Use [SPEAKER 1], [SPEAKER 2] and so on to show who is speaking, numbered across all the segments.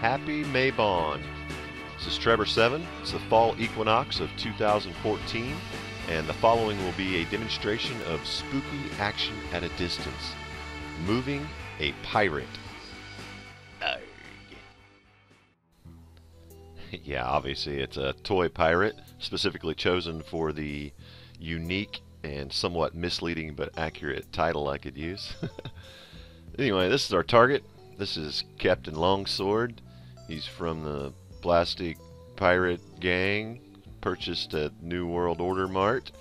[SPEAKER 1] Happy Mabon. This is Trebor 7. It's the fall equinox of 2014, and the following will be a demonstration of spooky action at a distance. Moving a pirate. Yeah, obviously it's a toy pirate, specifically chosen for the unique and somewhat misleading but accurate title I could use. Anyway, this is our target. This is Captain Longsword. He's from the Plastic Pirate Gang, purchased at New World Order Mart.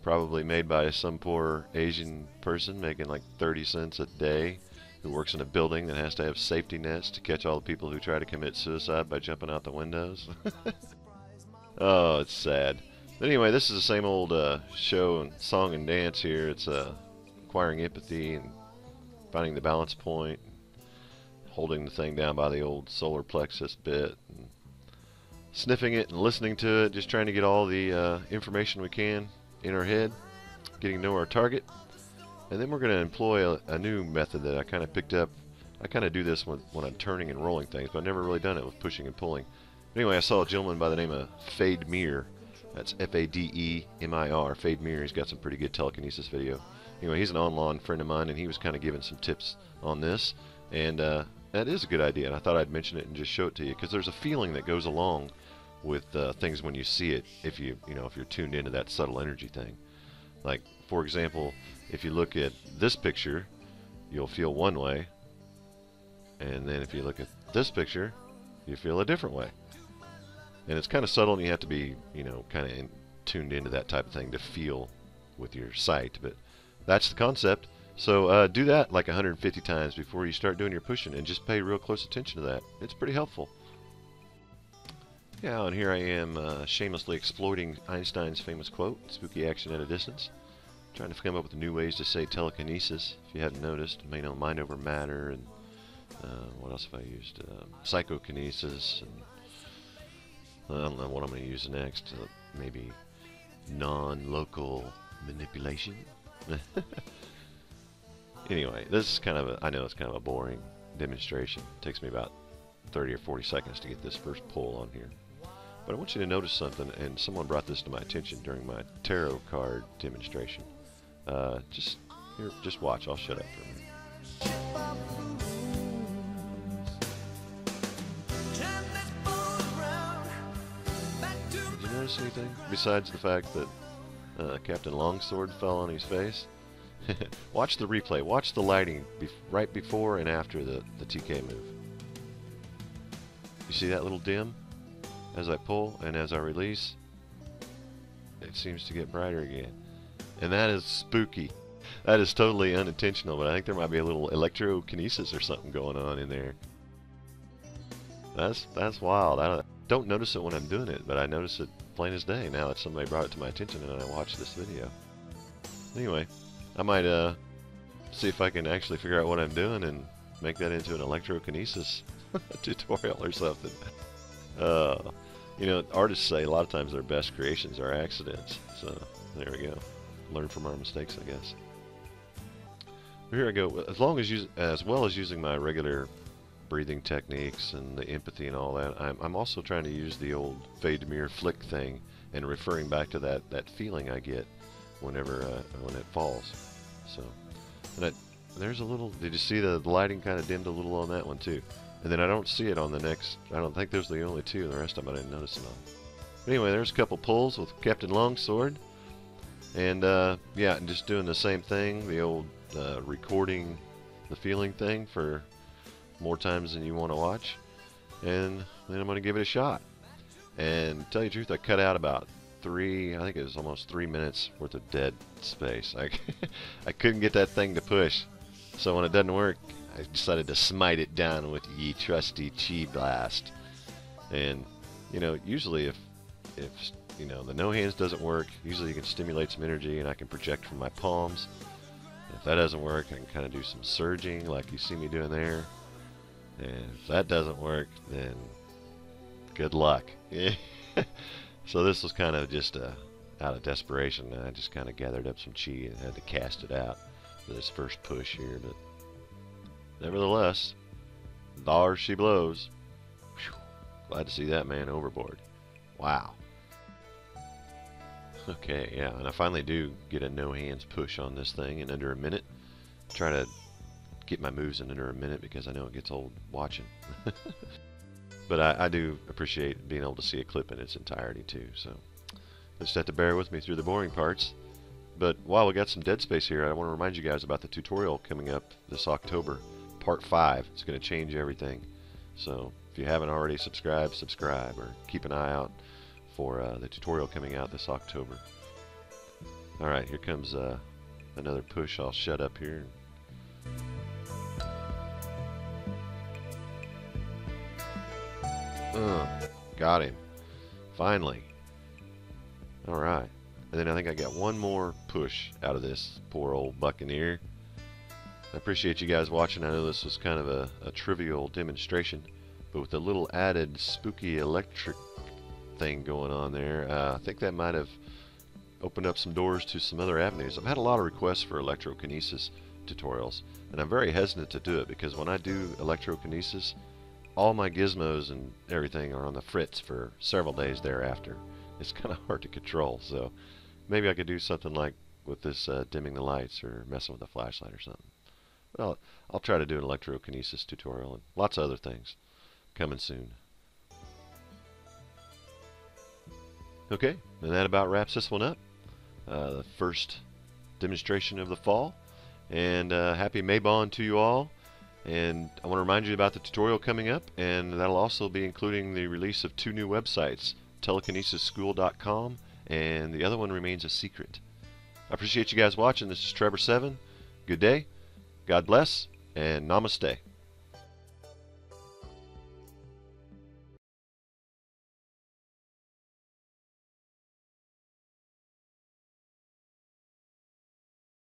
[SPEAKER 1] Probably made by some poor Asian person making like 30 cents a day, who works in a building that has to have safety nets to catch all the people who try to commit suicide by jumping out the windows. Oh, it's sad. But anyway, this is the same old show and song and dance here. It's acquiring empathy and finding the balance point, holding the thing down by the old solar plexus bit, and sniffing it and listening to it, just trying to get all the information we can in our head, getting to know our target. And then we're going to employ a new method that I kind of picked up. I kind of do this when I'm turning and rolling things, but I've never really done it with pushing and pulling. Anyway, I saw a gentleman by the name of Fade Mir. That's F-A-D-E-M-I-R. Fade Mir. He's got some pretty good telekinesis video. Anyway, he's an online friend of mine, and he was kind of giving some tips on this. And that is a good idea, and I thought I'd mention it and just show it to you, because there's a feeling that goes along with things when you see it, if you're tuned into that subtle energy thing. Like, for example, if you look at this picture, you'll feel one way, and then if you look at this picture, you feel a different way. And it's kind of subtle, and you have to be, kind of tuned into that type of thing to feel with your sight. But that's the concept. So do that like 150 times before you start doing your pushing, and just pay real close attention to that. It's pretty helpful. Yeah, and here I am shamelessly exploiting Einstein's famous quote, spooky action at a distance. Trying to come up with new ways to say telekinesis, if you hadn't noticed. Mind over matter, and what else have I used? Psychokinesis, and I don't know what I'm going to use next. Maybe non-local manipulation. Anyway, this is I know it's kind of a boring demonstration. It takes me about 30 or 40 seconds to get this first pull on here. But I want you to notice something, and someone brought this to my attention during my tarot card demonstration. Just watch. I'll shut up for a minute. Did you notice anything besides the fact that Captain Longsword fell on his face? Watch the replay. Watch the lighting right before and after the TK move. You see that little dim? As I pull and as I release, it seems to get brighter again. And that is spooky. That is totally unintentional, but I think there might be a little Electro Kinesis or something going on in there. That's wild. I don't notice it when I'm doing it, but I notice it plain as day now that somebody brought it to my attention and I watched this video. Anyway, I might see if I can actually figure out what I'm doing and make that into an Electro Kinesis tutorial or something. Artists say a lot of times their best creations are accidents. So there we go. Learn from our mistakes, I guess. Here I go. As well as using my regular breathing techniques and the empathy and all that, I'm also trying to use the old Fade Mir flick thing and referring back to that feeling I get whenever when it falls. So, and there's a little. Did you see the lighting kind of dimmed a little on that one too? And then I don't see it on the next. I don't think those are the only two. The rest of them I didn't notice it on. Anyway, there's a couple pulls with Captain Longsword. And yeah, and just doing the same thing, the old recording the feeling thing for more times than you want to watch. And then I'm going to give it a shot. And to tell you the truth, I cut out about I think it was almost 3 minutes worth of dead space. I couldn't get that thing to push. So when it doesn't work, I decided to smite it down with ye trusty chi blast. And usually if the no hands doesn't work, usually you can stimulate some energy and I can project from my palms. If that doesn't work, I can kind of do some surging like you see me doing there. And if that doesn't work, then good luck. So this was kind of just out of desperation. I just kind of gathered up some chi and had to cast it out for this first push here. But nevertheless, there she blows. Glad to see that man overboard. Wow. Okay, yeah, and I finally do get a no-hands push on this thing in under a minute. Try to get my moves in under a minute because I know it gets old watching. But I do appreciate being able to see a clip in its entirety too, so you'll just have to bear with me through the boring parts. But while we got some dead space here, I want to remind you guys about the tutorial coming up this October, Part 5. It's going to change everything. So if you haven't already subscribed, subscribe, or keep an eye out for the tutorial coming out this October. Alright, here comes another push. I'll shut up here. Got him. Finally. Alright. And then I think I got one more push out of this poor old buccaneer. I appreciate you guys watching. I know this was kind of a trivial demonstration, but with a little added spooky electric thing going on there, I think that might have opened up some doors to some other avenues. I've had a lot of requests for Electro Kinesis tutorials, and I'm very hesitant to do it because when I do Electro Kinesis, all my gizmos and everything are on the fritz for several days thereafter. It's kind of hard to control, so maybe I could do something like with this dimming the lights or messing with a flashlight or something. Well, I'll try to do an Electro Kinesis tutorial and lots of other things coming soon. Okay, and that about wraps this one up. The first demonstration of the fall. And happy Mabon to you all. And I want to remind you about the tutorial coming up, and that'll also be including the release of 2 new websites, telekinesisschool.com, and the other one remains a secret. I appreciate you guys watching. This is Trebor7. Good day, God bless, and namaste.